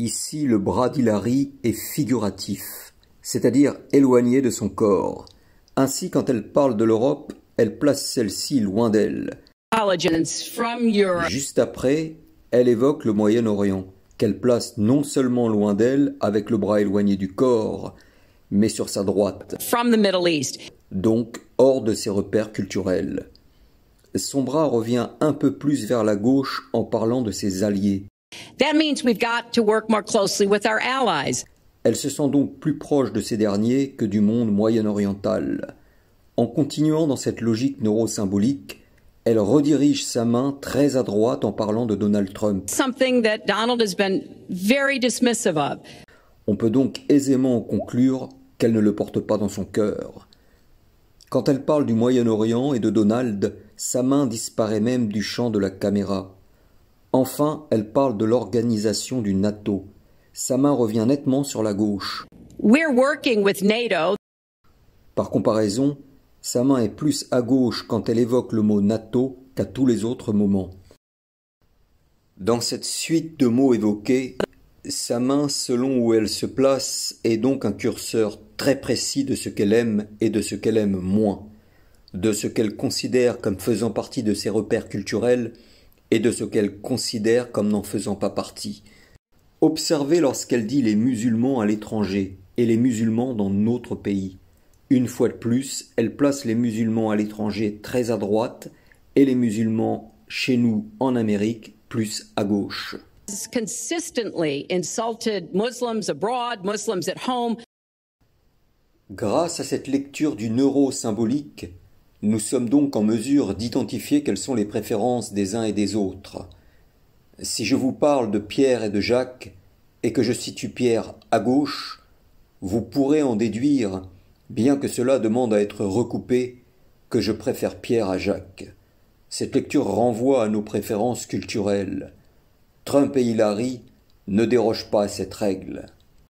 Ici, le bras d'Hillary est figuratif, c'est-à-dire éloigné de son corps. Ainsi, quand elle parle de l'Europe, elle place celle-ci loin d'elle. Juste après, elle évoque le Moyen-Orient, qu'elle place non seulement loin d'elle, avec le bras éloigné du corps, mais sur sa droite, donc hors de ses repères culturels. Son bras revient un peu plus vers la gauche en parlant de ses alliés. Elle se sent donc plus proche de ces derniers que du monde moyen-oriental. En continuant dans cette logique neurosymbolique, elle redirige sa main très à droite en parlant de Donald Trump. On peut donc aisément en conclure qu'elle ne le porte pas dans son cœur. Quand elle parle du Moyen-Orient et de Donald, sa main disparaît même du champ de la caméra. Enfin, elle parle de l'organisation du NATO. Sa main revient nettement sur la gauche. Par comparaison, sa main est plus à gauche quand elle évoque le mot NATO qu'à tous les autres moments. Dans cette suite de mots évoqués, sa main, selon où elle se place, est donc un curseur très précis de ce qu'elle aime et de ce qu'elle aime moins, de ce qu'elle considère comme faisant partie de ses repères culturels et de ce qu'elle considère comme n'en faisant pas partie. Observez lorsqu'elle dit les musulmans à l'étranger et les musulmans dans notre pays. Une fois de plus, elle place les musulmans à l'étranger très à droite et les musulmans chez nous en Amérique plus à gauche. Grâce à cette lecture du neurosymbolique, nous sommes donc en mesure d'identifier quelles sont les préférences des uns et des autres. Si je vous parle de Pierre et de Jacques, et que je situe Pierre à gauche, vous pourrez en déduire, bien que cela demande à être recoupé, que je préfère Pierre à Jacques. Cette lecture renvoie à nos préférences culturelles. Trump et Hillary ne dérogent pas à cette règle.